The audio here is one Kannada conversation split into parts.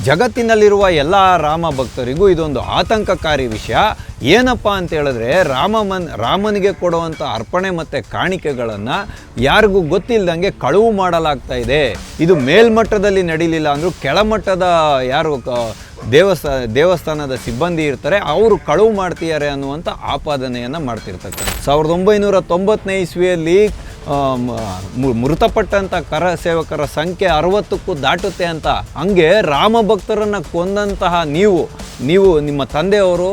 ಜಗತ್ತಿನಲ್ಲಿರುವ ಎಲ್ಲ ರಾಮ ಭಕ್ತರಿಗೂ ಇದೊಂದು ಆತಂಕಕಾರಿ ವಿಷಯ. ಏನಪ್ಪ ಅಂತ ಹೇಳಿದ್ರೆ ರಾಮನಿಗೆ ಕೊಡುವಂಥ ಅರ್ಪಣೆ ಮತ್ತು ಕಾಣಿಕೆಗಳನ್ನು ಯಾರಿಗೂ ಗೊತ್ತಿಲ್ಲದಂಗೆ ಕಳುವು ಮಾಡಲಾಗ್ತಾ ಇದೆ. ಇದು ಮೇಲ್ಮಟ್ಟದಲ್ಲಿ ನಡೀಲಿಲ್ಲ ಅಂದರೂ ಕೆಳಮಟ್ಟದ ಯಾರು ದೇವಸ್ಥಾನದ ಸಿಬ್ಬಂದಿ ಇರ್ತಾರೆ ಅವರು ಕಳುವು ಮಾಡ್ತಿದ್ದಾರೆ ಅನ್ನುವಂಥ ಆಪಾದನೆಯನ್ನು ಮಾಡ್ತಿರ್ತಕ್ಕಂಥ 1990ನೇ ಇಸ್ವಿಯಲ್ಲಿ ಮೃತಪಟ್ಟಂಥ ಕರ ಸೇವಕರ ಸಂಖ್ಯೆ 60ಕ್ಕೂ ದಾಟುತ್ತೆ ಅಂತ. ಹಂಗೆ ರಾಮ ಭಕ್ತರನ್ನು ಕೊಂದಂತಹ ನೀವು ನಿಮ್ಮ ತಂದೆಯವರು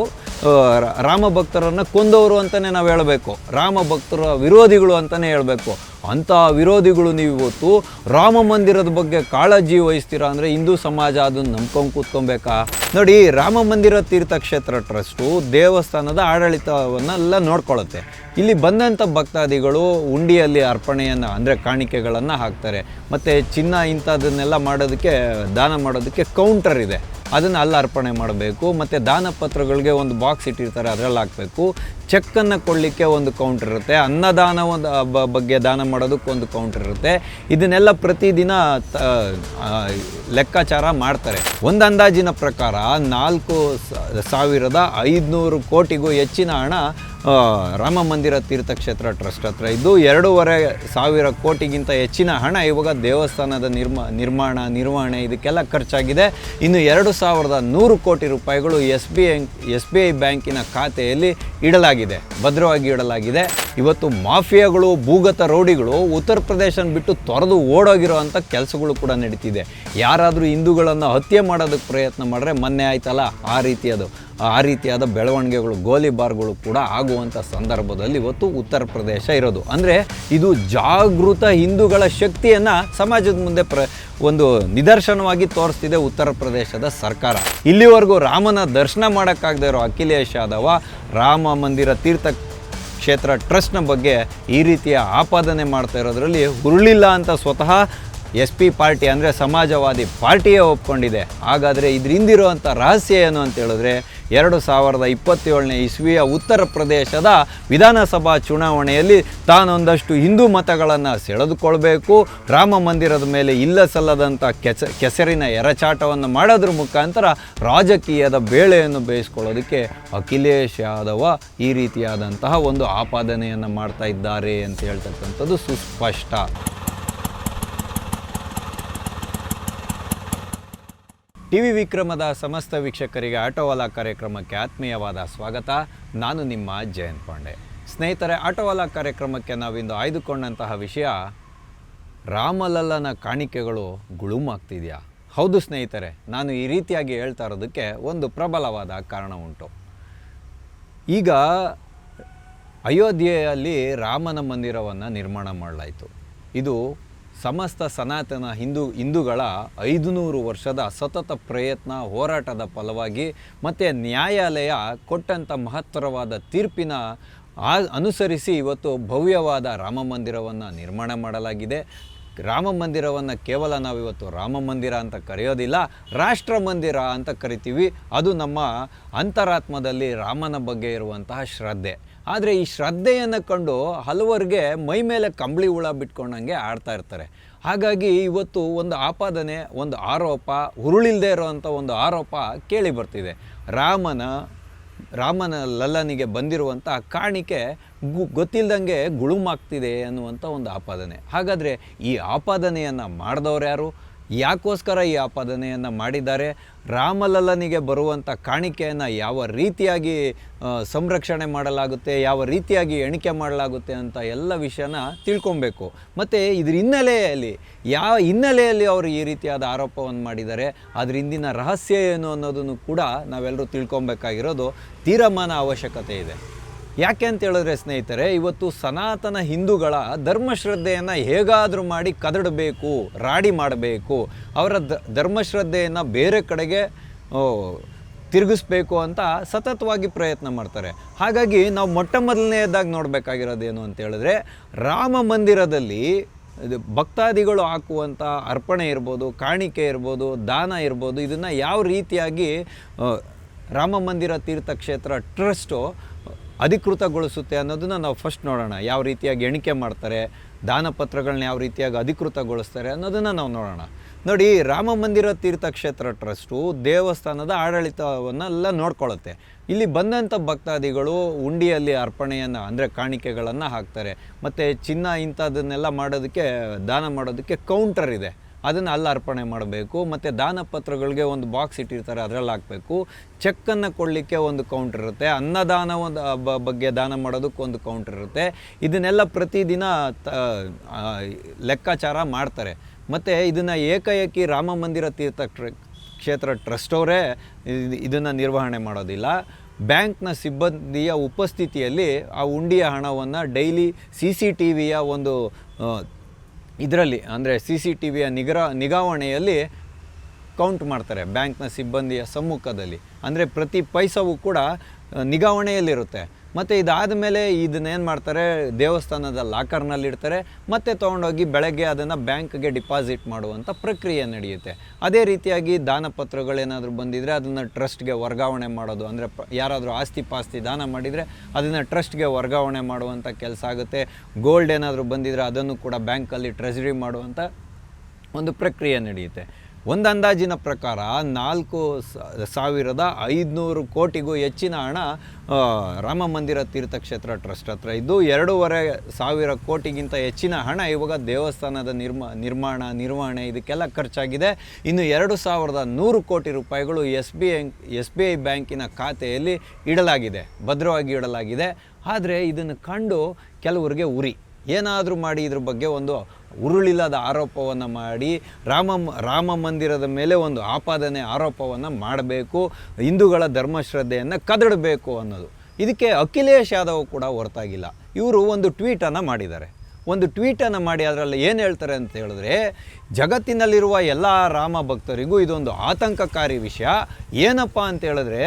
ರಾಮ ಭಕ್ತರನ್ನು ಕೊಂದವರು ಅಂತಲೇ ನಾವು ಹೇಳಬೇಕು, ರಾಮ ಭಕ್ತರ ವಿರೋಧಿಗಳು ಅಂತಲೇ ಹೇಳಬೇಕು. ಅಂಥ ವಿರೋಧಿಗಳು ನೀವು ಇವತ್ತು ರಾಮ ಮಂದಿರದ ಬಗ್ಗೆ ಕಾಳಜಿ ವಹಿಸ್ತೀರಾ ಅಂದರೆ ಹಿಂದೂ ಸಮಾಜ ಅದನ್ನು ನಂಬ್ಕೊಂಡು ಕೂತ್ಕೊಬೇಕಾ? ನೋಡಿ, ರಾಮ ಮಂದಿರ ತೀರ್ಥಕ್ಷೇತ್ರ ಟ್ರಸ್ಟು ದೇವಸ್ಥಾನದ ಆಡಳಿತವನ್ನೆಲ್ಲ ನೋಡ್ಕೊಳ್ಳುತ್ತೆ. ಇಲ್ಲಿ ಬಂದಂಥ ಭಕ್ತಾದಿಗಳು ಉಂಡಿಯಲ್ಲಿ ಅರ್ಪಣೆಯನ್ನು ಅಂದರೆ ಕಾಣಿಕೆಗಳನ್ನು ಹಾಕ್ತಾರೆ. ಮತ್ತು ಚಿನ್ನ ಇಂಥದನ್ನೆಲ್ಲ ಮಾಡೋದಕ್ಕೆ ದಾನ ಮಾಡೋದಕ್ಕೆ ಕೌಂಟರ್ ಇದೆ, ಅದನ್ನು ಅಲ್ಲಿ ಅರ್ಪಣೆ ಮಾಡಬೇಕು. ಮತ್ತು ದಾನ ಪತ್ರಗಳಿಗೆ ಒಂದು ಬಾಕ್ಸ್ ಇಟ್ಟಿರ್ತಾರೆ, ಅದರಲ್ಲಿ ಹಾಕಬೇಕು. ಚೆಕ್ಕನ್ನು ಕೊಡಲಿಕ್ಕೆ ಒಂದು ಕೌಂಟರ್ ಇರುತ್ತೆ, ಅನ್ನದಾನ ಬಗ್ಗೆ ದಾನ ಮಾಡೋದಕ್ಕೆ ಒಂದು ಕೌಂಟರ್ ಇರುತ್ತೆ. ಇದನ್ನೆಲ್ಲ ಪ್ರತಿದಿನ ಲೆಕ್ಕಾಚಾರ ಮಾಡ್ತಾರೆ. ಒಂದು ಅಂದಾಜಿನ ಪ್ರಕಾರ 4,500 ಕೋಟಿಗೂ ಹೆಚ್ಚಿನ ಹಣ ರಾಮ ಮಂದಿರ ತೀರ್ಥಕ್ಷೇತ್ರ ಟ್ರಸ್ಟ್ ಹತ್ರ ಇದ್ದು 2,500 ಕೋಟಿಗಿಂತ ಹೆಚ್ಚಿನ ಹಣ ಇವಾಗ ದೇವಸ್ಥಾನದ ನಿರ್ವಹಣೆ ಇದಕ್ಕೆಲ್ಲ ಖರ್ಚಾಗಿದೆ. ಇನ್ನು 2,100 ಕೋಟಿ ರೂಪಾಯಿಗಳು SBI ಬ್ಯಾಂಕಿನ ಖಾತೆಯಲ್ಲಿ ಇಡಲಾಗಿದೆ, ಭದ್ರವಾಗಿ ಇಡಲಾಗಿದೆ. ಇವತ್ತು ಮಾಫಿಯಾಗಳು, ಭೂಗತ ರೌಡಿಗಳು ಉತ್ತರ ಪ್ರದೇಶನ ಬಿಟ್ಟು ತೊರೆದು ಓಡೋಗಿರೋ ಅಂಥ ಕೆಲಸಗಳು ಕೂಡ ನಡೀತಿದೆ. ಯಾರಾದರೂ ಹಿಂದೂಗಳನ್ನು ಹತ್ಯೆ ಮಾಡೋದಕ್ಕೆ ಪ್ರಯತ್ನ ಮಾಡಿದ್ರೆ ಮೊನ್ನೆ ಆಯ್ತಲ್ಲ ಆ ರೀತಿಯಾದ ಬೆಳವಣಿಗೆಗಳು, ಗೋಲಿಬಾರ್ಗಳು ಕೂಡ ಆಗುವಂಥ ಸಂದರ್ಭದಲ್ಲಿ ಇವತ್ತು ಉತ್ತರ ಪ್ರದೇಶ ಇರೋದು. ಅಂದರೆ ಇದು ಜಾಗೃತ ಹಿಂದೂಗಳ ಶಕ್ತಿಯನ್ನು ಸಮಾಜದ ಮುಂದೆ ಒಂದು ನಿದರ್ಶನವಾಗಿ ತೋರಿಸ್ತಿದೆ ಉತ್ತರ ಪ್ರದೇಶದ ಸರ್ಕಾರ. ಇಲ್ಲಿವರೆಗೂ ರಾಮನ ದರ್ಶನ ಮಾಡೋಕ್ಕಾಗದೇ ಇರೋ ಅಖಿಲೇಶ್ ಯಾದವ ರಾಮ ಮಂದಿರ ತೀರ್ಥಕ್ಷೇತ್ರ ಟ್ರಸ್ಟ್ನ ಬಗ್ಗೆ ಈ ರೀತಿಯ ಆಪಾದನೆ ಮಾಡ್ತಾ ಇರೋದ್ರಲ್ಲಿ ಹುರುಳಿಲ್ಲ ಅಂತ ಸ್ವತಃ SP ಪಾರ್ಟಿ ಅಂದರೆ ಸಮಾಜವಾದಿ ಪಾರ್ಟಿಯೇ ಒಪ್ಕೊಂಡಿದೆ. ಹಾಗಾದರೆ ಇದ್ರ ಹಿಂದಿರುವಂಥ ರಹಸ್ಯ ಏನು ಅಂತ ಹೇಳಿದ್ರೆ 2027ನೇ ಇಸ್ವಿಯ ಉತ್ತರ ಪ್ರದೇಶದ ವಿಧಾನಸಭಾ ಚುನಾವಣೆಯಲ್ಲಿ ತಾನೊಂದಷ್ಟು ಹಿಂದೂ ಮತಗಳನ್ನು ಸೆಳೆದುಕೊಳ್ಬೇಕು, ರಾಮ ಮಂದಿರದ ಮೇಲೆ ಇಲ್ಲ ಸಲ್ಲದಂಥ ಕೆಸರಿನ ಎರಚಾಟವನ್ನು ಮಾಡೋದ್ರ ಮುಖಾಂತರ ರಾಜಕೀಯದ ಬೇಳೆಯನ್ನು ಬೇಯಿಸ್ಕೊಳ್ಳೋದಕ್ಕೆ ಅಖಿಲೇಶ್ ಯಾದವ ಈ ರೀತಿಯಾದಂತಹ ಒಂದು ಆಪಾದನೆಯನ್ನು ಮಾಡ್ತಾ ಇದ್ದಾರೆ ಅಂತ ಹೇಳ್ತಕ್ಕಂಥದ್ದು ಸುಸ್ಪಷ್ಟ. TV ವಿಕ್ರಮದ ಸಮಸ್ತ ವೀಕ್ಷಕರಿಗೆ ಆಟೋವಾಲಾ ಕಾರ್ಯಕ್ರಮಕ್ಕೆ ಆತ್ಮೀಯವಾದ ಸ್ವಾಗತ. ನಾನು ನಿಮ್ಮ ಜಯಂತ್ ಪಾಂಡೆ. ಸ್ನೇಹಿತರೆ, ಆಟೋವಾಲಾ ಕಾರ್ಯಕ್ರಮಕ್ಕೆ ನಾವಿಂದು ಆಯ್ದುಕೊಂಡಂತಹ ವಿಷಯ ರಾಮಲಲ್ಲನ ಕಾಣಿಕೆಗಳು ಗುಳುಮಾಗ್ತಿದೆಯಾ? ಹೌದು ಸ್ನೇಹಿತರೆ, ನಾನು ಈ ರೀತಿಯಾಗಿ ಹೇಳ್ತಾ ಇರೋದಕ್ಕೆ ಒಂದು ಪ್ರಬಲವಾದ ಕಾರಣ ಉಂಟು. ಈಗ ಅಯೋಧ್ಯೆಯಲ್ಲಿ ರಾಮನ ಮಂದಿರವನ್ನು ನಿರ್ಮಾಣ ಮಾಡಲಾಯಿತು. ಇದು ಸಮಸ್ತ ಸನಾತನ ಹಿಂದೂಗಳ 500 ವರ್ಷದ ಸತತ ಪ್ರಯತ್ನ, ಹೋರಾಟದ ಫಲವಾಗಿ ಮತ್ತು ನ್ಯಾಯಾಲಯ ಕೊಟ್ಟಂಥ ಮಹತ್ತರವಾದ ತೀರ್ಪಿನ ಅನುಸರಿಸಿ ಇವತ್ತು ಭವ್ಯವಾದ ರಾಮ ಮಂದಿರವನ್ನು ನಿರ್ಮಾಣ ಮಾಡಲಾಗಿದೆ. ರಾಮ ಮಂದಿರವನ್ನು ಕೇವಲ ನಾವಿವತ್ತು ರಾಮ ಮಂದಿರ ಅಂತ ಕರೆಯೋದಿಲ್ಲ, ರಾಷ್ಟ್ರ ಮಂದಿರ ಅಂತ ಕರಿತೀವಿ. ಅದು ನಮ್ಮ ಅಂತರಾತ್ಮದಲ್ಲಿ ರಾಮನ ಬಗ್ಗೆ ಇರುವಂತಹ ಶ್ರದ್ಧೆ. ಆದರೆ ಈ ಶ್ರದ್ಧೆಯನ್ನು ಕಂಡು ಹಲವರಿಗೆ ಮೈ ಮೇಲೆ ಕಂಬಳಿ ಹುಳ ಬಿಟ್ಕೊಂಡಂಗೆ ಆಡ್ತಾ ಇರ್ತಾರೆ. ಹಾಗಾಗಿ ಇವತ್ತು ಒಂದು ಆಪಾದನೆ, ಒಂದು ಆರೋಪ, ಹುರುಳಿಲ್ಲದೆ ಇರೋವಂಥ ಒಂದು ಆರೋಪ ಕೇಳಿ ಬರ್ತಿದೆ. ರಾಮನ ಲಲ್ಲನಿಗೆ ಬಂದಿರುವಂಥ ಕಾಣಿಕೆ ಗೊತ್ತಿಲ್ಲದಂಗೆ ಗುಳುಮಾಗ್ತಿದೆ ಅನ್ನುವಂಥ ಒಂದು ಆಪಾದನೆ. ಹಾಗಾದರೆ ಈ ಆಪಾದನೆಯನ್ನು ಮಾಡಿದವ್ರು ಯಾರು? ಯಾಕೋಸ್ಕರ ಈ ಆಪಾದನೆಯನ್ನು ಮಾಡಿದ್ದಾರೆ? ರಾಮಲಲ್ಲನಿಗೆ ಬರುವಂಥ ಕಾಣಿಕೆಯನ್ನು ಯಾವ ರೀತಿಯಾಗಿ ಸಂರಕ್ಷಣೆ ಮಾಡಲಾಗುತ್ತೆ, ಯಾವ ರೀತಿಯಾಗಿ ಎಣಿಕೆ ಮಾಡಲಾಗುತ್ತೆ ಅಂತ ಎಲ್ಲ ವಿಷಯನ ತಿಳ್ಕೊಬೇಕು. ಮತ್ತು ಇದ್ರ ಹಿನ್ನೆಲೆಯಲ್ಲಿ ಅವರು ಈ ರೀತಿಯಾದ ಆರೋಪವನ್ನು ಮಾಡಿದ್ದಾರೆ, ಅದ್ರ ಹಿಂದಿನ ರಹಸ್ಯ ಏನು ಅನ್ನೋದನ್ನು ಕೂಡ ನಾವೆಲ್ಲರೂ ತಿಳ್ಕೊಬೇಕಾಗಿರೋದು ತೀರ್ಮಾನ ಅವಶ್ಯಕತೆ ಇದೆ. ಯಾಕೆ ಅಂತ ಹೇಳಿದ್ರೆ ಸ್ನೇಹಿತರೆ, ಇವತ್ತು ಸನಾತನ ಹಿಂದೂಗಳ ಧರ್ಮಶ್ರದ್ಧೆಯನ್ನು ಹೇಗಾದರೂ ಮಾಡಿ ಕದಡಬೇಕು, ರಾಡಿ ಮಾಡಬೇಕು, ಅವರ ಧರ್ಮಶ್ರದ್ಧೆಯನ್ನು ಬೇರೆ ಕಡೆಗೆ ತಿರುಗಿಸ್ಬೇಕು ಅಂತ ಸತತವಾಗಿ ಪ್ರಯತ್ನ ಮಾಡ್ತಾರೆ. ಹಾಗಾಗಿ ನಾವು ಮೊದಲನೆಯದಾಗಿ ನೋಡಬೇಕಾಗಿರೋದೇನು ಅಂತ ಹೇಳಿದ್ರೆ, ರಾಮ ಮಂದಿರದಲ್ಲಿ ಭಕ್ತಾದಿಗಳು ಹಾಕುವಂಥ ಅರ್ಪಣೆ ಇರ್ಬೋದು, ಕಾಣಿಕೆ ಇರ್ಬೋದು, ದಾನ ಇರ್ಬೋದು, ಇದನ್ನು ಯಾವ ರೀತಿಯಾಗಿ ರಾಮ ಮಂದಿರ ತೀರ್ಥಕ್ಷೇತ್ರ ಟ್ರಸ್ಟು ಅಧಿಕೃತಗೊಳಿಸುತ್ತೆ ಅನ್ನೋದನ್ನು ನಾವು ಫಸ್ಟ್ ನೋಡೋಣ. ಯಾವ ರೀತಿಯಾಗಿ ಎಣಿಕೆ ಮಾಡ್ತಾರೆ, ದಾನ ಪತ್ರಗಳನ್ನ ಯಾವ ರೀತಿಯಾಗಿ ಅಧಿಕೃತಗೊಳಿಸ್ತಾರೆ ಅನ್ನೋದನ್ನು ನಾವು ನೋಡೋಣ. ನೋಡಿ, ರಾಮ ಮಂದಿರ ತೀರ್ಥಕ್ಷೇತ್ರ ಟ್ರಸ್ಟು ದೇವಸ್ಥಾನದ ಆಡಳಿತವನ್ನೆಲ್ಲ ನೋಡ್ಕೊಳ್ಳುತ್ತೆ. ಇಲ್ಲಿ ಬಂದಂಥ ಭಕ್ತಾದಿಗಳು ಉಂಡಿಯಲ್ಲಿ ಅರ್ಪಣೆಯನ್ನು ಅಂದರೆ ಕಾಣಿಕೆಗಳನ್ನು ಹಾಕ್ತಾರೆ. ಮತ್ತು ಚಿನ್ನ ಇಂಥದ್ದನ್ನೆಲ್ಲ ಮಾಡೋದಕ್ಕೆ, ದಾನ ಮಾಡೋದಕ್ಕೆ ಕೌಂಟರ್ ಇದೆ, ಅದನ್ನು ಅಲ್ಲಿ ಅರ್ಪಣೆ ಮಾಡಬೇಕು. ಮತ್ತು ದಾನ ಪತ್ರಗಳಿಗೆ ಒಂದು ಬಾಕ್ಸ್ ಇಟ್ಟಿರ್ತಾರೆ, ಅದರಲ್ಲಿ ಹಾಕಬೇಕು. ಚೆಕ್ಕನ್ನು ಕೊಡಲಿಕ್ಕೆ ಒಂದು ಕೌಂಟರ್ ಇರುತ್ತೆ. ಅನ್ನದಾನ ಒಂದು ಬಗ್ಗೆ ದಾನ ಮಾಡೋದಕ್ಕೆ ಒಂದು ಕೌಂಟರ್ ಇರುತ್ತೆ. ಇದನ್ನೆಲ್ಲ ಪ್ರತಿದಿನ ಲೆಕ್ಕಾಚಾರ ಮಾಡ್ತಾರೆ. ಮತ್ತು ಇದನ್ನು ಏಕಾಏಕಿ ರಾಮ ಮಂದಿರ ಕ್ಷೇತ್ರ ಟ್ರಸ್ಟ್ ಅವರೇ ಇದನ್ನು ನಿರ್ವಹಣೆ ಮಾಡೋದಿಲ್ಲ. ಬ್ಯಾಂಕ್ನ ಸಿಬ್ಬಂದಿಯ ಉಪಸ್ಥಿತಿಯಲ್ಲಿ ಆ ಉಂಡಿಯ ಹಣವನ್ನು ಡೈಲಿ CCTVಯ ಒಂದು ಇದರಲ್ಲಿ ಅಂದರೆ CCTVಯ ನಿಗಾವಣೆಯಲ್ಲಿ ಕೌಂಟ್ ಮಾಡ್ತಾರೆ. ಬ್ಯಾಂಕ್ನ ಸಿಬ್ಬಂದಿಯ ಸಮ್ಮುಖದಲ್ಲಿ, ಅಂದರೆ ಪ್ರತಿ ಪೈಸವೂ ಕೂಡ ನಿಗಾವಣೆಯಲ್ಲಿರುತ್ತೆ. ಮತ್ತು ಇದಾದ ಮೇಲೆ ಇದನ್ನೇನು ಮಾಡ್ತಾರೆ, ದೇವಸ್ಥಾನದ ಲಾಕರ್ನಲ್ಲಿಡ್ತಾರೆ. ಮತ್ತು ತೊಗೊಂಡೋಗಿ ಬೆಳಗ್ಗೆ ಅದನ್ನು ಬ್ಯಾಂಕ್ಗೆ ಡಿಪಾಸಿಟ್ ಮಾಡುವಂಥ ಪ್ರಕ್ರಿಯೆ ನಡೆಯುತ್ತೆ. ಅದೇ ರೀತಿಯಾಗಿ ದಾನಪತ್ರಗಳೇನಾದರೂ ಬಂದಿದ್ದರೆ ಅದನ್ನು ಟ್ರಸ್ಟ್ಗೆ ವರ್ಗಾವಣೆ ಮಾಡೋದು, ಅಂದರೆ ಯಾರಾದರೂ ಆಸ್ತಿ ಪಾಸ್ತಿ ದಾನ ಮಾಡಿದರೆ ಅದನ್ನು ಟ್ರಸ್ಟ್ಗೆ ವರ್ಗಾವಣೆ ಮಾಡುವಂಥ ಕೆಲಸ ಆಗುತ್ತೆ. ಗೋಲ್ಡ್ ಏನಾದರೂ ಬಂದಿದ್ದರೆ ಅದನ್ನು ಕೂಡ ಬ್ಯಾಂಕಲ್ಲಿ ಟ್ರೆಜರಿ ಮಾಡುವಂಥ ಒಂದು ಪ್ರಕ್ರಿಯೆ ನಡೆಯುತ್ತೆ. ಒಂದು ಅಂದಾಜಿನ ಪ್ರಕಾರ 4,500 ಕೋಟಿಗೂ ಹೆಚ್ಚಿನ ಹಣ ರಾಮ ಮಂದಿರ ತೀರ್ಥಕ್ಷೇತ್ರ ಟ್ರಸ್ಟ್ ಹತ್ರ ಇದ್ದು, 2,500 ಕೋಟಿಗಿಂತ ಹೆಚ್ಚಿನ ಹಣ ಇವಾಗ ದೇವಸ್ಥಾನದ ನಿರ್ವಹಣೆ ಇದಕ್ಕೆಲ್ಲ ಖರ್ಚಾಗಿದೆ. ಇನ್ನು 2,100 ಕೋಟಿ ರೂಪಾಯಿಗಳು SBI ಬ್ಯಾಂಕಿನ ಖಾತೆಯಲ್ಲಿ ಇಡಲಾಗಿದೆ, ಭದ್ರವಾಗಿ ಇಡಲಾಗಿದೆ. ಆದರೆ ಇದನ್ನು ಕಂಡು ಕೆಲವರಿಗೆ ಉರಿ, ಏನಾದರೂ ಮಾಡಿ ಇದ್ರ ಬಗ್ಗೆ ಒಂದು ಉರುಳಿಲ್ಲದ ಆರೋಪವನ್ನು ಮಾಡಿ ರಾಮ ಮಂದಿರದ ಮೇಲೆ ಒಂದು ಆರೋಪವನ್ನು ಮಾಡಬೇಕು, ಹಿಂದೂಗಳ ಧರ್ಮಶ್ರದ್ಧೆಯನ್ನು ಕದಡಬೇಕು ಅನ್ನೋದು. ಇದಕ್ಕೆ ಅಖಿಲೇಶ್ ಯಾದವ್ ಕೂಡ ಹೊರತಾಗಿಲ್ಲ. ಇವರು ಒಂದು ಟ್ವೀಟನ್ನು ಮಾಡಿದ್ದಾರೆ. ಮಾಡಿ ಅದರಲ್ಲಿ ಏನು ಹೇಳ್ತಾರೆ ಅಂತ ಹೇಳಿದ್ರೆ, ಜಗತ್ತಿನಲ್ಲಿರುವ ಎಲ್ಲ ರಾಮ ಭಕ್ತರಿಗೂ ಇದೊಂದು ಆತಂಕಕಾರಿ ವಿಷಯ. ಏನಪ್ಪ ಅಂತ ಹೇಳಿದ್ರೆ,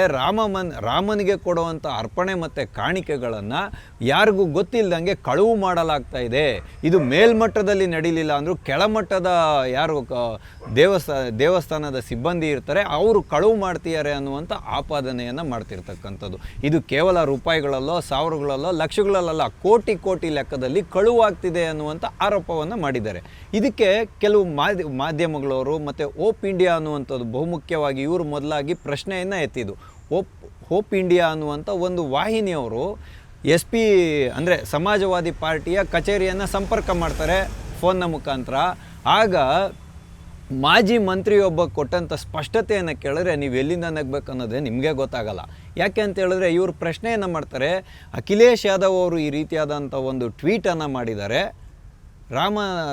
ರಾಮನಿಗೆ ಕೊಡುವಂಥ ಅರ್ಪಣೆ ಮತ್ತು ಕಾಣಿಕೆಗಳನ್ನು ಯಾರಿಗೂ ಗೊತ್ತಿಲ್ಲದಂಗೆ ಕಳುವು ಮಾಡಲಾಗ್ತಾ ಇದೆ. ಇದು ಮೇಲ್ಮಟ್ಟದಲ್ಲಿ ನಡೀಲಿಲ್ಲ ಅಂದರೂ ಕೆಳಮಟ್ಟದ ಯಾರು ದೇವಸ್ಥಾನದ ಸಿಬ್ಬಂದಿ ಇರ್ತಾರೆ ಅವರು ಕಳುವು ಮಾಡ್ತಿದ್ದಾರೆ ಅನ್ನುವಂಥ ಆಪಾದನೆಯನ್ನು ಮಾಡ್ತಿರ್ತಕ್ಕಂಥದ್ದು. ಇದು ಕೇವಲ ರೂಪಾಯಿಗಳಲ್ಲೋ ಸಾವಿರಗಳಲ್ಲೋ ಲಕ್ಷಗಳಲ್ಲ, ಕೋಟಿ ಲೆಕ್ಕದಲ್ಲಿ ಕಳುವಾಗ್ತಿದೆ ಅನ್ನುವಂಥ ಆರೋಪವನ್ನು ಮಾಡಿದ್ದಾರೆ. ಇದಕ್ಕೆ ಕೆಲವು ಮಾಧ್ಯಮಗಳವರು ಮತ್ತು ಹೋಪ್ ಇಂಡಿಯಾ ಅನ್ನುವಂಥದ್ದು ಬಹುಮುಖ್ಯವಾಗಿ ಇವರು ಮೊದಲಾಗಿ ಪ್ರಶ್ನೆಯನ್ನು ಎತ್ತಿದ್ದು. ಹೋಪ್ ಇಂಡಿಯಾ ಅನ್ನುವಂಥ ಒಂದು ವಾಹಿನಿಯವರು SP ಅಂದರೆ ಸಮಾಜವಾದಿ ಪಾರ್ಟಿಯ ಕಚೇರಿಯನ್ನು ಸಂಪರ್ಕ ಮಾಡ್ತಾರೆ ಫೋನ್ನ ಮುಖಾಂತರ. ಆಗ ಮಾಜಿ ಮಂತ್ರಿಯೊಬ್ಬ ಕೊಟ್ಟಂಥ ಸ್ಪಷ್ಟತೆಯನ್ನು ಕೇಳಿದ್ರೆ ನೀವು ಎಲ್ಲಿಂದ ನಗಬೇಕು ಅನ್ನೋದೇ ನಿಮಗೆ ಗೊತ್ತಾಗಲ್ಲ. ಯಾಕೆ ಅಂತ ಹೇಳಿದ್ರೆ, ಇವರು ಪ್ರಶ್ನೆಯನ್ನು ಮಾಡ್ತಾರೆ, ಅಖಿಲೇಶ್ ಯಾದವ್ ಅವರು ಈ ರೀತಿಯಾದಂಥ ಒಂದು ಟ್ವೀಟನ್ನು ಮಾಡಿದ್ದಾರೆ,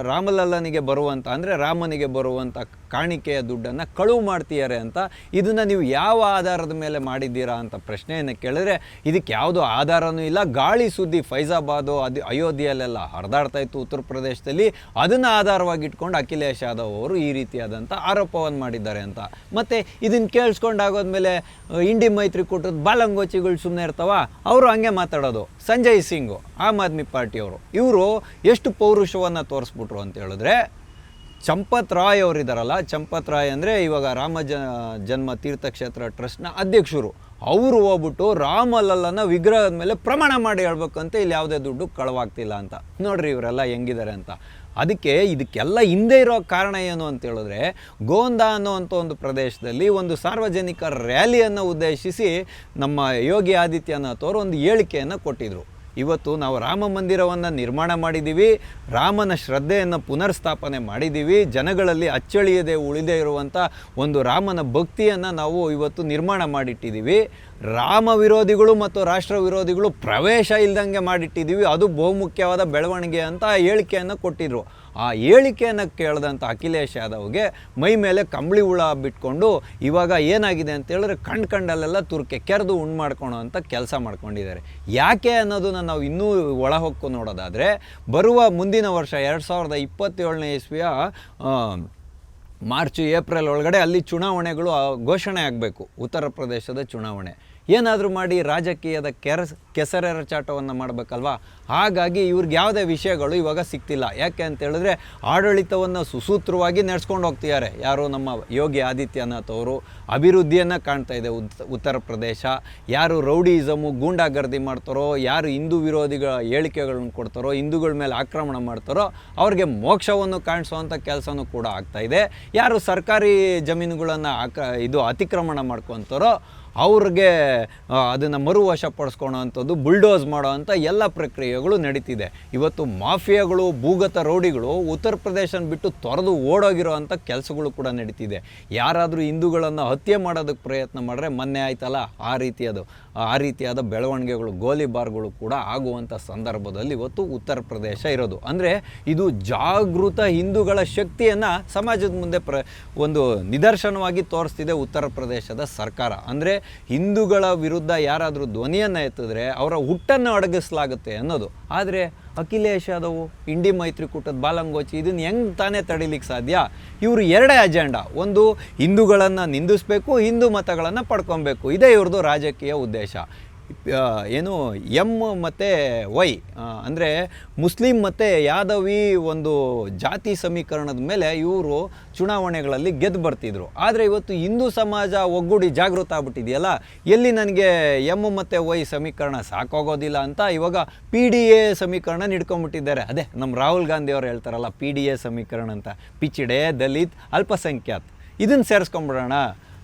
ರಾಮಲಲ್ಲನಿಗೆ ಬರುವಂಥ ಅಂದರೆ ರಾಮನಿಗೆ ಬರುವಂಥ ಕಾಣಿಕೆಯ ದುಡ್ಡನ್ನು ಕಳುವು ಮಾಡ್ತೀಯಾರೆ ಅಂತ. ಇದನ್ನು ನೀವು ಯಾವ ಆಧಾರದ ಮೇಲೆ ಮಾಡಿದ್ದೀರಾ ಅಂತ ಪ್ರಶ್ನೆಯನ್ನು ಕೇಳಿದ್ರೆ, ಇದಕ್ಕೆ ಯಾವುದೋ ಆಧಾರನೂ ಇಲ್ಲ, ಗಾಳಿ ಸುದ್ದಿ ಫೈಜಾಬಾದು ಅಯೋಧ್ಯೆಯಲ್ಲೆಲ್ಲ ಹರಿದಾಡ್ತಾ ಇತ್ತು ಉತ್ತರ ಪ್ರದೇಶದಲ್ಲಿ, ಅದನ್ನು ಆಧಾರವಾಗಿ ಇಟ್ಕೊಂಡು ಅಖಿಲೇಶ್ ಯಾದವ್ ಅವರು ಈ ರೀತಿಯಾದಂಥ ಆರೋಪವನ್ನು ಮಾಡಿದ್ದಾರೆ ಅಂತ. ಮತ್ತು ಇದನ್ನು ಕೇಳಿಸ್ಕೊಂಡಾಗೋದ್ಮೇಲೆ ಇಂಡಿ ಮೈತ್ರಿಕೂಟದ ಬಾಲಂಗೋಚಿಗಳು ಸುಮ್ಮನೆ ಇರ್ತಾವ, ಅವರು ಹಂಗೆ ಮಾತಾಡೋದು. ಸಂಜಯ್ ಸಿಂಗು ಆಮ್ ಆದ್ಮಿ ಪಾರ್ಟಿಯವರು, ಇವರು ಎಷ್ಟು ಪೌರುಷವನ್ನು ತೋರಿಸ್ಬಿಟ್ರು ಅಂತ ಹೇಳಿದ್ರೆ, ಚಂಪತ್ ರಾಯ್ ಅವರಿದ್ದಾರಲ್ಲ, ಚಂಪತ್ ರಾಯ್ ಅಂದರೆ ಇವಾಗ ಜನ್ಮ ತೀರ್ಥಕ್ಷೇತ್ರ ಟ್ರಸ್ಟ್ನ ಅಧ್ಯಕ್ಷರು, ಅವರು ಹೋಗ್ಬಿಟ್ಟು ರಾಮಲಲ್ಲನ ವಿಗ್ರಹದ ಮೇಲೆ ಪ್ರಮಾಣ ಮಾಡಿ ಹೇಳ್ಬೇಕಂತ ಇಲ್ಲಿ ಯಾವುದೇ ದುಡ್ಡು ಕಳವಾಗ್ತಿಲ್ಲ ಅಂತ. ನೋಡ್ರಿ ಇವರೆಲ್ಲ ಹೆಂಗಿದ್ದಾರೆ ಅಂತ. ಇದಕ್ಕೆಲ್ಲ ಹಿಂದೆ ಇರೋ ಕಾರಣ ಏನು ಅಂತ ಹೇಳಿದ್ರೆ, ಗೋಂದಾ ಅನ್ನೋವಂಥ ಒಂದು ಪ್ರದೇಶದಲ್ಲಿ ಒಂದು ಸಾರ್ವಜನಿಕ ರ್ಯಾಲಿಯನ್ನು ಉದ್ದೇಶಿಸಿ ನಮ್ಮ ಯೋಗಿ ಆದಿತ್ಯನಾಥ್ ಅವರು ಒಂದು ಹೇಳಿಕೆಯನ್ನು ಕೊಟ್ಟಿದ್ದರು. ಇವತ್ತು ನಾವು ರಾಮ ಮಂದಿರವನ್ನು ನಿರ್ಮಾಣ ಮಾಡಿದ್ದೀವಿ, ರಾಮನ ಶ್ರದ್ಧೆಯನ್ನು ಪುನರ್ಸ್ಥಾಪನೆ ಮಾಡಿದ್ದೀವಿ, ಜನಗಳಲ್ಲಿ ಅಚ್ಚಳಿಯದೆ ಉಳಿದೇ ಇರುವಂಥ ಒಂದು ರಾಮನ ಭಕ್ತಿಯನ್ನು ನಾವು ಇವತ್ತು ನಿರ್ಮಾಣ ಮಾಡಿಟ್ಟಿದ್ದೀವಿ, ರಾಮ ವಿರೋಧಿಗಳು ಮತ್ತು ರಾಷ್ಟ್ರ ವಿರೋಧಿಗಳು ಪ್ರವೇಶ ಇಲ್ದಂಗೆ ಮಾಡಿಟ್ಟಿದ್ದೀವಿ, ಅದು ಬಹುಮುಖ್ಯವಾದ ಬೆಳವಣಿಗೆ ಅಂತ ಹೇಳಿಕೆಯನ್ನು ಕೊಟ್ಟಿದ್ರು. ಆ ಹೇಳಿಕೆಯನ್ನು ಕೇಳಿದಂಥ ಅಖಿಲೇಶ್ ಯಾದವ್ಗೆ ಮೈ ಮೇಲೆ ಕಂಬಳಿ ಹುಳ ಬಿಟ್ಕೊಂಡು ಇವಾಗ ಏನಾಗಿದೆ ಅಂತ ಹೇಳಿದ್ರೆ ಕಂಡಲ್ಲೆಲ್ಲ ತುರ್ಕೆ ಕೆರೆದು ಉಂಡು ಮಾಡ್ಕೊಳೋ ಅಂತ ಕೆಲಸ ಮಾಡ್ಕೊಂಡಿದ್ದಾರೆ. ಯಾಕೆ ಅನ್ನೋದನ್ನು ನಾವು ಇನ್ನೂ ಒಳ ಹೊಕ್ಕು ನೋಡೋದಾದರೆ, ಬರುವ ಮುಂದಿನ ವರ್ಷ 2027ನೇ ಇಸ್ವಿಯ ಮಾರ್ಚ್ ಏಪ್ರಿಲ್ ಒಳಗಡೆ ಅಲ್ಲಿ ಚುನಾವಣೆಗಳು ಘೋಷಣೆ ಆಗಬೇಕು, ಉತ್ತರ ಪ್ರದೇಶದ ಚುನಾವಣೆ. ಏನಾದರೂ ಮಾಡಿ ರಾಜಕೀಯದ ಕೆಸರೆರಚಾಟವನ್ನು ಮಾಡಬೇಕಲ್ವಾ. ಹಾಗಾಗಿ ಇವ್ರಿಗೆ ಯಾವುದೇ ವಿಷಯಗಳು ಇವಾಗ ಸಿಗ್ತಿಲ್ಲ. ಯಾಕೆ ಅಂತ ಹೇಳಿದ್ರೆ ಆಡಳಿತವನ್ನು ಸುಸೂತ್ರವಾಗಿ ನಡೆಸ್ಕೊಂಡು ಹೋಗ್ತಿದ್ದಾರೆ ಯಾರು, ನಮ್ಮ ಯೋಗಿ ಆದಿತ್ಯನಾಥ್ ಅವರು. ಅಭಿವೃದ್ಧಿಯನ್ನು ಕಾಣ್ತಾ ಇದೆ ಉತ್ತರ ಪ್ರದೇಶ. ಯಾರು ರೌಡಿಸಮು ಗೂಂಡಾಗರ್ದಿ ಮಾಡ್ತಾರೋ, ಯಾರು ಹಿಂದೂ ವಿರೋಧಿಗಳ ಹೇಳಿಕೆಗಳನ್ನು ಕೊಡ್ತಾರೋ, ಹಿಂದೂಗಳ ಮೇಲೆ ಆಕ್ರಮಣ ಮಾಡ್ತಾರೋ ಅವ್ರಿಗೆ ಮೋಕ್ಷವನ್ನು ಕಾಣಿಸೋವಂಥ ಕೆಲಸನೂ ಕೂಡ ಆಗ್ತಾಯಿದೆ. ಯಾರು ಸರ್ಕಾರಿ ಜಮೀನುಗಳನ್ನು ಅತಿಕ್ರಮಣ ಮಾಡ್ಕೊತಾರೋ ಅವ್ರಿಗೆ ಅದನ್ನು ಮರುವಶಪಡಿಸ್ಕೊಳ್ಳೋ ಅಂಥದ್ದು, ಬುಲ್ಡೋಸ್ ಮಾಡೋ ಅಂಥ ಎಲ್ಲ ಪ್ರಕ್ರಿಯೆಗಳು ನಡೀತಿದೆ. ಇವತ್ತು ಮಾಫಿಯಾಗಳು, ಭೂಗತ ರೌಡಿಗಳು ಉತ್ತರ ಪ್ರದೇಶನ ಬಿಟ್ಟು ತೊರೆದು ಓಡೋಗಿರೋ ಅಂಥ ಕೆಲಸಗಳು ಕೂಡ ನಡೀತಿದೆ. ಯಾರಾದರೂ ಹಿಂದೂಗಳನ್ನು ಹತ್ಯೆ ಮಾಡೋದಕ್ಕೆ ಪ್ರಯತ್ನ ಮಾಡಿದ್ರೆ ಮೊನ್ನೆ ಆಯ್ತಲ್ಲ ಆ ರೀತಿಯಾದ ಬೆಳವಣಿಗೆಗಳು, ಗೋಲಿಬಾರ್ಗಳು ಕೂಡ ಆಗುವಂಥ ಸಂದರ್ಭದಲ್ಲಿ ಇವತ್ತು ಉತ್ತರ ಪ್ರದೇಶ ಇರೋದು. ಅಂದರೆ ಇದು ಜಾಗೃತ ಹಿಂದೂಗಳ ಶಕ್ತಿಯನ್ನು ಸಮಾಜದ ಮುಂದೆ ಒಂದು ನಿದರ್ಶನವಾಗಿ ತೋರಿಸ್ತಿದೆ ಉತ್ತರ ಪ್ರದೇಶದ ಸರ್ಕಾರ. ಅಂದರೆ ಹಿಂದೂಗಳ ವಿರುದ್ಧ ಯಾರಾದರೂ ಧ್ವನಿಯನ್ನು ಎತ್ತಿದ್ರೆ ಅವರ ಹುಟ್ಟನ್ನು ಅಡಗಿಸಲಾಗುತ್ತೆ ಅನ್ನೋದು. ಆದರೆ ಅಖಿಲೇಶ್ ಯಾದವ್, ಇಂಡಿ ಮೈತ್ರಿಕೂಟದ ಬಾಲಂಗೋಚಿ ಇದನ್ನು ಹೆಂಗೆ ತಾನೇ ತಡಿಲಿಕ್ಕೆ ಸಾಧ್ಯ? ಇವರು ಎರಡೇ ಅಜೆಂಡಾ, ಒಂದು ಹಿಂದೂಗಳನ್ನು ನಿಂದಿಸಬೇಕು, ಹಿಂದೂ ಮತಗಳನ್ನು ಪಡ್ಕೊಬೇಕು. ಇದೇ ಇವ್ರದ್ದು ರಾಜಕೀಯ ಉದ್ದೇಶ. ಏನು ಎಮ್ ಮತ್ತು ವೈ ಅಂದರೆ ಮುಸ್ಲಿಂ ಮತ್ತು ಯಾದವಿ ಒಂದು ಜಾತಿ ಸಮೀಕರಣದ ಮೇಲೆ ಇವರು ಚುನಾವಣೆಗಳಲ್ಲಿ ಗೆದ್ದು ಬರ್ತಿದ್ರು. ಆದರೆ ಇವತ್ತು ಹಿಂದೂ ಸಮಾಜ ಒಗ್ಗೂಡಿ ಜಾಗೃತ ಆಗ್ಬಿಟ್ಟಿದೆಯಲ್ಲ, ಎಲ್ಲಿ ನನಗೆ ಎಮ್ ಮತ್ತು ವೈ ಸಮೀಕರಣ ಸಾಕಾಗೋದಿಲ್ಲ ಅಂತ ಇವಾಗ PDA ಸಮೀಕರಣ ಹಿಡ್ಕೊಂಡ್ಬಿಟ್ಟಿದ್ದಾರೆ. ಅದೇ ನಮ್ಮ ರಾಹುಲ್ ಗಾಂಧಿ ಅವರು ಹೇಳ್ತಾರಲ್ಲ PDA ಸಮೀಕರಣ ಅಂತ, ಪಿಚ್ಡೆ, ದಲಿತ್, ಅಲ್ಪಸಂಖ್ಯಾತ್, ಇದನ್ನು ಸೇರಿಸ್ಕೊಂಬಿಡೋಣ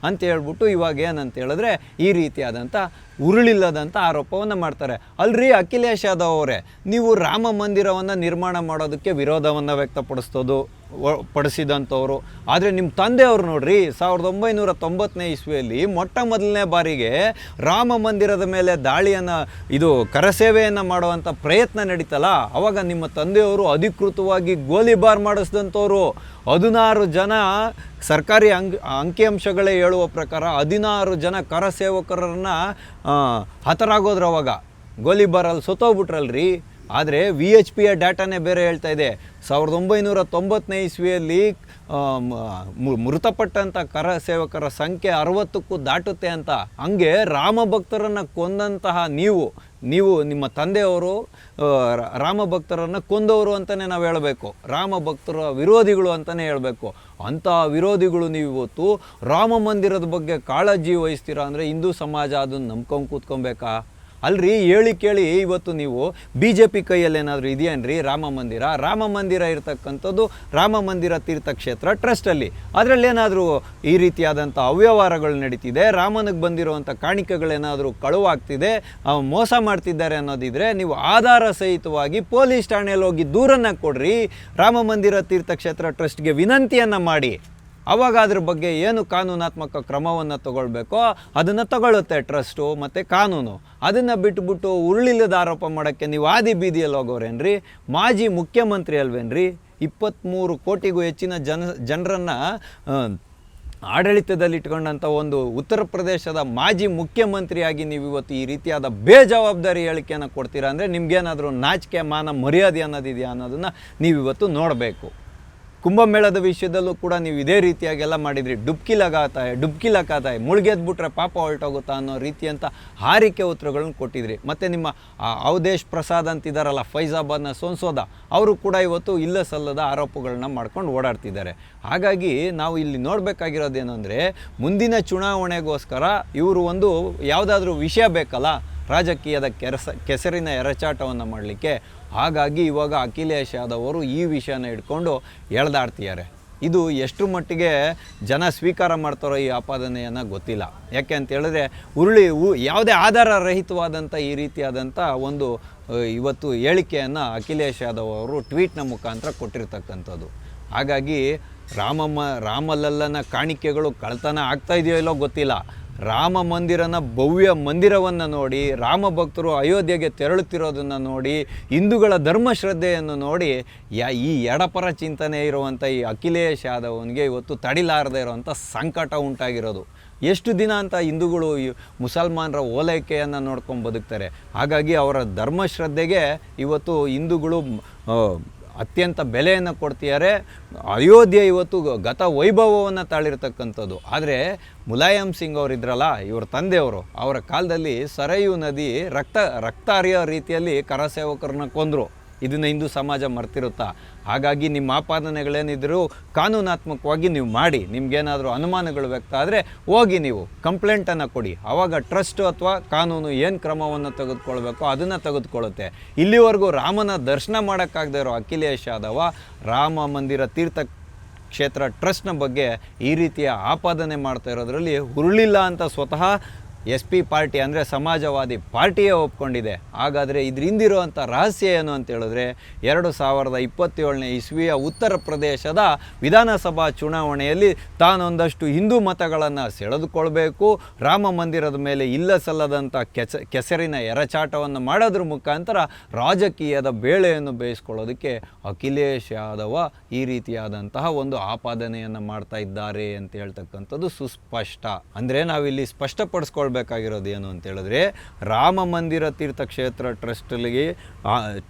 ಅಂತ ಹೇಳ್ಬಿಟ್ಟು ಇವಾಗ ಏನಂತ ಹೇಳಿದ್ರೆ ಈ ರೀತಿಯಾದಂಥ ಉರುಳಿಲ್ಲದಂಥ ಆರೋಪವನ್ನು ಮಾಡ್ತಾರೆ. ಅಲ್ರಿ ಅಖಿಲೇಶ್ ಯಾದವ್ ಅವರೇ, ನೀವು ರಾಮ ಮಂದಿರವನ್ನು ನಿರ್ಮಾಣ ಮಾಡೋದಕ್ಕೆ ವಿರೋಧವನ್ನು ಪಡಿಸಿದಂಥವ್ರು. ಆದರೆ ನಿಮ್ಮ ತಂದೆಯವರು ನೋಡ್ರಿ 1990ನೇ ಇಸ್ವಿಯಲ್ಲಿ ಮೊಟ್ಟ ಮೊದಲನೇ ಬಾರಿಗೆ ರಾಮ ಮಂದಿರದ ಮೇಲೆ ದಾಳಿಯನ್ನು ಕರಸೇವೆಯನ್ನು ಮಾಡುವಂಥ ಪ್ರಯತ್ನ ನಡೀತಲ್ಲ, ಅವಾಗ ನಿಮ್ಮ ತಂದೆಯವರು ಅಧಿಕೃತವಾಗಿ ಗೋಲಿಬಾರ್ ಮಾಡಿಸಿದಂಥವ್ರು. 16 ಜನ ಸರ್ಕಾರಿ ಅಂಕಿಅಂಶಗಳೇ ಹೇಳುವ ಪ್ರಕಾರ 16 ಜನ ಕರಸೇವಕರನ್ನು ಹತರಾಗೋದ್ರು. ಅವಾಗ ಗೋಲಿಬಾರಲ್ಲಿ ಸತ್ತೋಗ್ಬಿಟ್ರಲ್ರಿ. ಆದರೆ VHPಯ ಡಾಟಾನೇ ಬೇರೆ ಹೇಳ್ತಾ ಇದೆ. 1990ನೇ ಇಸ್ವಿಯಲ್ಲಿ ಮೃತಪಟ್ಟಂಥ ಕರಸೇವಕರ ಸಂಖ್ಯೆ 60ಕ್ಕೂ ದಾಟುತ್ತೆ ಅಂತ. ಹಂಗೆ ರಾಮ ಭಕ್ತರನ್ನು ಕೊಂದಂತಹ ನೀವು ನಿಮ್ಮ ತಂದೆಯವರು ರಾಮ ಭಕ್ತರನ್ನು ಕೊಂದವರು ಅಂತಲೇ ನಾವು ಹೇಳಬೇಕು, ರಾಮ ಭಕ್ತರ ವಿರೋಧಿಗಳು ಅಂತಲೇ ಹೇಳಬೇಕು. ಅಂಥ ವಿರೋಧಿಗಳು ನೀವು ಇವತ್ತು ರಾಮ ಮಂದಿರದ ಬಗ್ಗೆ ಕಾಳಜಿ ವಹಿಸ್ತೀರಾ ಅಂದರೆ ಹಿಂದೂ ಸಮಾಜ ಅದನ್ನು ನಂಬ್ಕೊಂಡು ಕೂತ್ಕೊಬೇಕಾ? ಅಲ್ರಿ, ಹೇಳಿ ಕೇಳಿ ಇವತ್ತು ನೀವು BJP ಕೈಯಲ್ಲಿ ಏನಾದರೂ ಇದೆಯೇನ್ರಿ ರಾಮ ಮಂದಿರ ಇರತಕ್ಕಂಥದ್ದು ರಾಮ ಮಂದಿರ ತೀರ್ಥಕ್ಷೇತ್ರ ಟ್ರಸ್ಟಲ್ಲಿ. ಅದರಲ್ಲೇನಾದರೂ ಈ ರೀತಿಯಾದಂಥ ಅವ್ಯವಹಾರಗಳು ನಡೀತಿದೆ, ರಾಮನಿಗೆ ಬಂದಿರುವಂಥ ಕಾಣಿಕೆಗಳೇನಾದರೂ ಕಳುವಾಗ್ತಿದೆ, ಮೋಸ ಮಾಡ್ತಿದ್ದಾರೆ ಅನ್ನೋದಿದ್ರೆ ನೀವು ಆಧಾರ ಸಹಿತವಾಗಿ ಪೊಲೀಸ್ ಠಾಣೆಯಲ್ಲಿ ಹೋಗಿ ದೂರನ್ನು ಕೊಡ್ರಿ, ರಾಮ ಮಂದಿರ ತೀರ್ಥಕ್ಷೇತ್ರ ಟ್ರಸ್ಟ್ಗೆ ವಿನಂತಿಯನ್ನು ಮಾಡಿ. ಆವಾಗ ಅದ್ರ ಬಗ್ಗೆ ಏನು ಕಾನೂನಾತ್ಮಕ ಕ್ರಮವನ್ನು ತಗೊಳ್ಬೇಕೋ ಅದನ್ನು ತಗೊಳ್ಳುತ್ತೆ ಟ್ರಸ್ಟು ಮತ್ತು ಕಾನೂನು. ಅದನ್ನು ಬಿಟ್ಬಿಟ್ಟು ಉರುಳಿಲ್ಲದ ಆರೋಪ ಮಾಡೋಕ್ಕೆ ನೀವು ಆದಿ ಬೀದಿಯಲ್ಲಿ ಹೋಗೋರೇನ್ರಿ? ಮಾಜಿ ಮುಖ್ಯಮಂತ್ರಿ ಅಲ್ವೇನ್ರಿ? 23 ಕೋಟಿಗೂ ಹೆಚ್ಚಿನ ಜನರನ್ನು ಆಡಳಿತದಲ್ಲಿಟ್ಕೊಂಡಂಥ ಒಂದು ಉತ್ತರ ಪ್ರದೇಶದ ಮಾಜಿ ಮುಖ್ಯಮಂತ್ರಿಯಾಗಿ ನೀವು ಇವತ್ತು ಈ ರೀತಿಯಾದ ಬೇಜವಾಬ್ದಾರಿ ಹೇಳಿಕೆಯನ್ನು ಕೊಡ್ತೀರಾ ಅಂದರೆ ನಿಮಗೇನಾದರೂ ನಾಚಿಕೆ, ಮಾನ, ಮರ್ಯಾದೆ ಅನ್ನೋದಿದೆಯಾ ಅನ್ನೋದನ್ನು ನೀವಿವತ್ತು ನೋಡಬೇಕು. ಕುಂಭಮೇಳದ ವಿಷಯದಲ್ಲೂ ಕೂಡ ನೀವು ಇದೇ ರೀತಿಯಾಗೆಲ್ಲ ಮಾಡಿದ್ರಿ. ಡುಬ್ಕಿ ಲಗಾತಾಯಿ ಮುಳುಗೆದ್ಬಿಟ್ರೆ ಪಾಪ ಹೊರಟೋಗುತ್ತಾ ಅನ್ನೋ ರೀತಿಯಂಥ ಹಾರಿಕೆ ಉತ್ತರಗಳನ್ನು ಕೊಟ್ಟಿದ್ರಿ. ಮತ್ತು ನಿಮ್ಮ ಅವಧೇಶ್ ಪ್ರಸಾದ್ ಅಂತಿದ್ದಾರಲ್ಲ, ಫೈಜಾಬಾದ್ನ ಸೋನ್ಸೋದ, ಅವರು ಕೂಡ ಇವತ್ತು ಇಲ್ಲ ಸಲ್ಲದ ಆರೋಪಗಳನ್ನ ಮಾಡ್ಕೊಂಡು ಓಡಾಡ್ತಿದ್ದಾರೆ. ಹಾಗಾಗಿ ನಾವು ಇಲ್ಲಿ ನೋಡಬೇಕಾಗಿರೋದೇನು ಅಂದರೆ ಮುಂದಿನ ಚುನಾವಣೆಗೋಸ್ಕರ ಇವರು ಒಂದು ಯಾವುದಾದ್ರೂ ವಿಷಯ ಬೇಕಲ್ಲ ರಾಜಕೀಯದ ಕೆಸರಿನ ಎರಚಾಟವನ್ನು ಮಾಡಲಿಕ್ಕೆ. ಹಾಗಾಗಿ ಇವಾಗ ಅಖಿಲೇಶ್ ಯಾದವ್ ಅವರು ಈ ವಿಷಯನ ಇಟ್ಕೊಂಡು ಎಳೆದಾಡ್ತಿದ್ದಾರೆ. ಇದು ಎಷ್ಟು ಮಟ್ಟಿಗೆ ಜನ ಸ್ವೀಕಾರ ಮಾಡ್ತಾರೋ ಈ ಆಪಾದನೆಯನ್ನು ಗೊತ್ತಿಲ್ಲ. ಯಾಕೆ ಅಂತ ಹೇಳಿದ್ರೆ ಯಾವುದೇ ಆಧಾರ ರಹಿತವಾದಂಥ ಈ ರೀತಿಯಾದಂಥ ಒಂದು ಇವತ್ತು ಹೇಳಿಕೆಯನ್ನು ಅಖಿಲೇಶ್ ಯಾದವ್ ಅವರು ಟ್ವೀಟ್ನ ಮುಖಾಂತರ ಕೊಟ್ಟಿರ್ತಕ್ಕಂಥದ್ದು. ಹಾಗಾಗಿ ರಾಮಲಲ್ಲನ ಕಾಣಿಕೆಗಳು ಕಳ್ತನ ಆಗ್ತಾ ಇದೆಯೋ ಇಲ್ಲೋ ಗೊತ್ತಿಲ್ಲ. ರಾಮ ಮಂದಿರನ ಭವ್ಯ ಮಂದಿರವನ್ನು ನೋಡಿ, ರಾಮ ಭಕ್ತರು ಅಯೋಧ್ಯೆಗೆ ತೆರಳುತ್ತಿರೋದನ್ನು ನೋಡಿ, ಹಿಂದೂಗಳ ಧರ್ಮಶ್ರದ್ಧೆಯನ್ನು ನೋಡಿ ಈ ಎಡಪರ ಚಿಂತನೆ ಇರುವಂಥ ಈ ಅಖಿಲೇಶ್ ಯಾದವ್ನಿಗೆ ಇವತ್ತು ತಡಿಲಾರದೇ ಇರುವಂಥ ಸಂಕಟ ಉಂಟಾಗಿರೋದು. ಎಷ್ಟು ದಿನ ಅಂತ ಹಿಂದೂಗಳು ಮುಸಲ್ಮಾನರ ಓಲೈಕೆಯನ್ನು ನೋಡ್ಕೊಂಡು ಬದುಕ್ತಾರೆ. ಹಾಗಾಗಿ ಅವರ ಧರ್ಮಶ್ರದ್ಧೆಗೆ ಇವತ್ತು ಹಿಂದೂಗಳು ಅತ್ಯಂತ ಬೆಲೆಯನ್ನು ಕೊಡ್ತಿದ್ದಾರೆ. ಅಯೋಧ್ಯೆ ಇವತ್ತು ಗತ ವೈಭವವನ್ನು ತಾಳಿರ್ತಕ್ಕಂಥದ್ದು. ಆದರೆ ಮುಲಾಯಂ ಸಿಂಗ್ ಅವರಿದ್ರಲ್ಲ, ಇವ್ರ ತಂದೆಯವರು, ಅವರ ಕಾಲದಲ್ಲಿ ಸರಯೂ ನದಿ ರಕ್ತ ಹರಿಯೋ ರೀತಿಯಲ್ಲಿ ಕರಸೇವಕರನ್ನ ಕೊಂದರು. ಇದನ್ನು ಹಿಂದೂ ಸಮಾಜ ಮರ್ತಿರುತ್ತಾ? ಹಾಗಾಗಿ ನಿಮ್ಮ ಆಪಾದನೆಗಳೇನಿದ್ರೂ ಕಾನೂನಾತ್ಮಕವಾಗಿ ನೀವು ಮಾಡಿ. ನಿಮಗೇನಾದರೂ ಅನುಮಾನಗಳು ವ್ಯಕ್ತ ಆದರೆ ಹೋಗಿ ನೀವು ಕಂಪ್ಲೇಂಟನ್ನು ಕೊಡಿ. ಆವಾಗ ಟ್ರಸ್ಟು ಅಥವಾ ಕಾನೂನು ಏನು ಕ್ರಮವನ್ನು ತೆಗೆದುಕೊಳ್ಬೇಕೋ ಅದನ್ನು ತೆಗೆದುಕೊಳ್ಳುತ್ತೆ. ಇಲ್ಲಿವರೆಗೂ ರಾಮನ ದರ್ಶನ ಮಾಡೋಕ್ಕಾಗದೇ ಇರೋ ಅಖಿಲೇಶ್ ಯಾದವ ರಾಮ ಮಂದಿರ ಕ್ಷೇತ್ರ ಟ್ರಸ್ಟ್ನ ಬಗ್ಗೆ ಈ ರೀತಿಯ ಆಪಾದನೆ ಮಾಡ್ತಾ ಇರೋದ್ರಲ್ಲಿ ಹುರುಳಿಲ್ಲ ಅಂತ ಸ್ವತಃ SP ಪಾರ್ಟಿ ಅಂದರೆ ಸಮಾಜವಾದಿ ಪಾರ್ಟಿಯೇ ಒಪ್ಕೊಂಡಿದೆ. ಹಾಗಾದರೆ ಇದ್ರ ಹಿಂದಿರುವಂಥ ರಹಸ್ಯ ಏನು ಅಂತ ಹೇಳಿದ್ರೆ, 2027ನೇ ಇಸ್ವಿಯ ಉತ್ತರ ಪ್ರದೇಶದ ವಿಧಾನಸಭಾ ಚುನಾವಣೆಯಲ್ಲಿ ತಾನೊಂದಷ್ಟು ಹಿಂದೂ ಮತಗಳನ್ನು ಸೆಳೆದುಕೊಳ್ಬೇಕು, ರಾಮ ಮಂದಿರದ ಮೇಲೆ ಇಲ್ಲ ಸಲ್ಲದಂಥ ಕೆಸರಿನ ಎರಚಾಟವನ್ನು ಮಾಡೋದ್ರ ಮುಖಾಂತರ ರಾಜಕೀಯದ ಬೇಳೆಯನ್ನು ಬೇಯಿಸ್ಕೊಳ್ಳೋದಕ್ಕೆ ಅಖಿಲೇಶ್ ಯಾದವ ಈ ರೀತಿಯಾದಂತಹ ಒಂದು ಆಪಾದನೆಯನ್ನು ಮಾಡ್ತಾ ಇದ್ದಾರೆ ಅಂತ ಹೇಳ್ತಕ್ಕಂಥದ್ದು ಸುಸ್ಪಷ್ಟ. ಅಂದರೆ ನಾವಿಲ್ಲಿ ಬೇಕಾಗಿರೋದು ಏನು ಅಂತ ಹೇಳಿದ್ರೆ, ರಾಮ ಮಂದಿರ ತೀರ್ಥಕ್ಷೇತ್ರ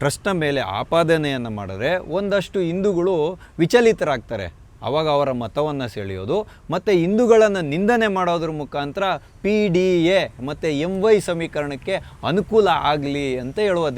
ಟ್ರಸ್ಟ್ನ ಮೇಲೆ ಆಪಾದನೆಯನ್ನು ಮಾಡಿದ್ರೆ ಒಂದಷ್ಟು ಹಿಂದೂಗಳು ವಿಚಲಿತರಾಗ್ತಾರೆ. ಆವಾಗ ಅವರ ಮತವನ್ನು ಸೆಳೆಯೋದು ಮತ್ತು ಹಿಂದೂಗಳನ್ನು ನಿಂದನೆ ಮಾಡೋದ್ರ ಮುಖಾಂತರ PDA ಮತ್ತು MY ಸಮೀಕರಣಕ್ಕೆ ಅನುಕೂಲ ಆಗಲಿ ಅಂತ ಹೇಳುವ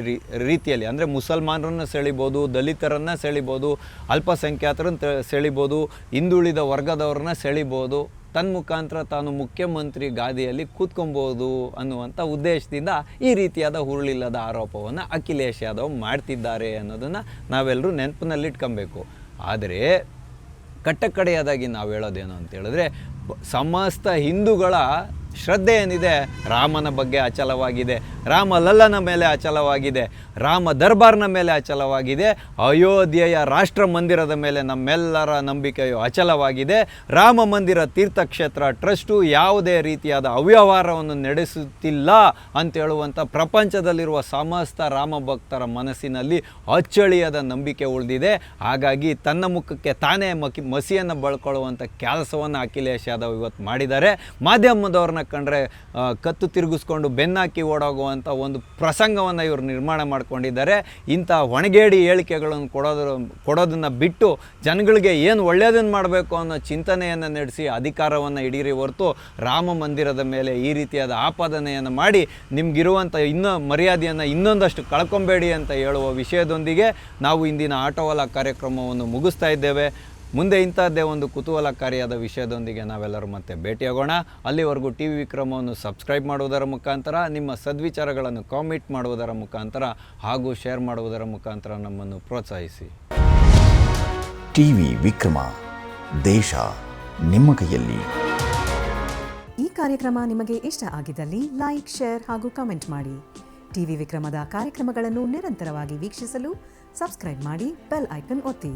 ರೀತಿಯಲ್ಲಿ, ಅಂದರೆ ಮುಸಲ್ಮಾನರನ್ನು ಸೆಳಿಬೋದು, ದಲಿತರನ್ನು ಸೆಳಿಬೋದು, ಅಲ್ಪಸಂಖ್ಯಾತರನ್ನು ಸೆಳಿಬೋದು, ಹಿಂದುಳಿದ ವರ್ಗದವ್ರನ್ನ ಸೆಳಿಬೋದು, ತನ್ಮುಖಾಂತರ ತಾನು ಮುಖ್ಯಮಂತ್ರಿ ಗಾದಿಯಲ್ಲಿ ಕೂತ್ಕೊಬೋದು ಅನ್ನುವಂಥ ಉದ್ದೇಶದಿಂದ ಈ ರೀತಿಯಾದ ಹುರುಳಿಲ್ಲದ ಆರೋಪವನ್ನು ಅಖಿಲೇಶ್ ಯಾದವ್ ಮಾಡ್ತಿದ್ದಾರೆ ಅನ್ನೋದನ್ನು ನಾವೆಲ್ಲರೂ ನೆನಪಿನಲ್ಲಿಟ್ಕೊಬೇಕು. ಆದರೆ ಕಟ್ಟಕಡೆಯದಾಗಿ ನಾವು ಹೇಳೋದೇನು ಅಂತ ಹೇಳಿದ್ರೆ, ಸಮಸ್ತ ಹಿಂದೂಗಳ ಶ್ರದ್ಧೆ ಏನಿದೆ ರಾಮನ ಬಗ್ಗೆ ಅಚಲವಾಗಿದೆ, ರಾಮ ಲಲ್ಲನ ಮೇಲೆ ಅಚಲವಾಗಿದೆ, ರಾಮ ದರ್ಬಾರ್ನ ಮೇಲೆ ಅಚಲವಾಗಿದೆ, ಅಯೋಧ್ಯೆಯ ರಾಷ್ಟ್ರ ಮಂದಿರದ ಮೇಲೆ ನಮ್ಮೆಲ್ಲರ ನಂಬಿಕೆಯು ಅಚಲವಾಗಿದೆ. ರಾಮ ಮಂದಿರ ತೀರ್ಥಕ್ಷೇತ್ರ ಟ್ರಸ್ಟು ಯಾವುದೇ ರೀತಿಯಾದ ಅವ್ಯವಹಾರವನ್ನು ನಡೆಸುತ್ತಿಲ್ಲ ಅಂತೇಳುವಂಥ ಪ್ರಪಂಚದಲ್ಲಿರುವ ಸಮಸ್ತ ರಾಮ ಭಕ್ತರ ಮನಸ್ಸಿನಲ್ಲಿ ಅಚ್ಚಳಿಯದ ನಂಬಿಕೆ ಉಳಿದಿದೆ. ಹಾಗಾಗಿ ತನ್ನ ಮುಖಕ್ಕೆ ತಾನೇ ಮಸಿಯನ್ನು ಬಳ್ಕೊಳ್ಳುವಂಥ ಕೆಲಸವನ್ನು ಅಖಿಲೇಶ್ ಯಾದವ್ ಇವತ್ತು ಮಾಡಿದ್ದಾರೆ. ಮಾಧ್ಯಮದವ್ರನ್ನ ಕಂಡ್ರೆ ಕತ್ತು ತಿರುಗಿಸ್ಕೊಂಡು ಬೆನ್ನಾಕಿ ಓಡೋಗುವಂಥ ಒಂದು ಪ್ರಸಂಗವನ್ನು ಇವರು ನಿರ್ಮಾಣ ಮಾಡ್ಕೊಂಡಿದ್ದಾರೆ. ಇಂಥ ಒಣಗೇಡಿ ಹೇಳಿಕೆಗಳನ್ನು ಕೊಡೋದನ್ನು ಬಿಟ್ಟು ಜನಗಳಿಗೆ ಏನು ಒಳ್ಳೆಯದನ್ನು ಮಾಡಬೇಕು ಅನ್ನೋ ಚಿಂತನೆಯನ್ನು ನಡೆಸಿ ಅಧಿಕಾರವನ್ನು ಹಿಡೀರಿ ಹೊರತು ರಾಮ ಮಂದಿರದ ಮೇಲೆ ಈ ರೀತಿಯಾದ ಆಪಾದನೆಯನ್ನು ಮಾಡಿ ನಿಮಗಿರುವಂಥ ಮರ್ಯಾದೆಯನ್ನು ಇನ್ನೊಂದಷ್ಟು ಕಳ್ಕೊಬೇಡಿ ಅಂತ ಹೇಳುವ ವಿಷಯದೊಂದಿಗೆ ನಾವು ಇಂದಿನ ಆಟೋವಾಲ ಕಾರ್ಯಕ್ರಮವನ್ನು ಮುಗಿಸ್ತಾ ಇದ್ದೇವೆ. ಮುಂದೆ ಇಂಥದ್ದೇ ಒಂದು ಕುತೂಹಲಕಾರಿಯಾದ ವಿಷಯದೊಂದಿಗೆ ನಾವೆಲ್ಲರೂ ಮತ್ತೆ ಭೇಟಿಯಾಗೋಣ. ಅಲ್ಲಿವರೆಗೂ TV ವಿಕ್ರಮವನ್ನು ಸಬ್ಸ್ಕ್ರೈಬ್ ಮಾಡುವುದರ ಮುಖಾಂತರ, ನಿಮ್ಮ ಸದ್ವಿಚಾರಗಳನ್ನು ಕಾಮೆಂಟ್ ಮಾಡುವುದರ ಮುಖಾಂತರ ಹಾಗೂ ಶೇರ್ ಮಾಡುವುದರ ಮುಖಾಂತರ ನಮ್ಮನ್ನು ಪ್ರೋತ್ಸಾಹಿಸಿ. TV ವಿಕ್ರಮ, ದೇಶ ನಿಮ್ಮ ಕೈಯಲ್ಲಿ. ಈ ಕಾರ್ಯಕ್ರಮ ನಿಮಗೆ ಇಷ್ಟ ಆಗಿದ್ದಲ್ಲಿ ಲೈಕ್, ಶೇರ್ ಹಾಗೂ ಕಮೆಂಟ್ ಮಾಡಿ. TV ವಿಕ್ರಮದ ಕಾರ್ಯಕ್ರಮಗಳನ್ನು ನಿರಂತರವಾಗಿ ವೀಕ್ಷಿಸಲು ಸಬ್ಸ್ಕ್ರೈಬ್ ಮಾಡಿ, ಬೆಲ್ ಐಕನ್ ಒತ್ತಿ.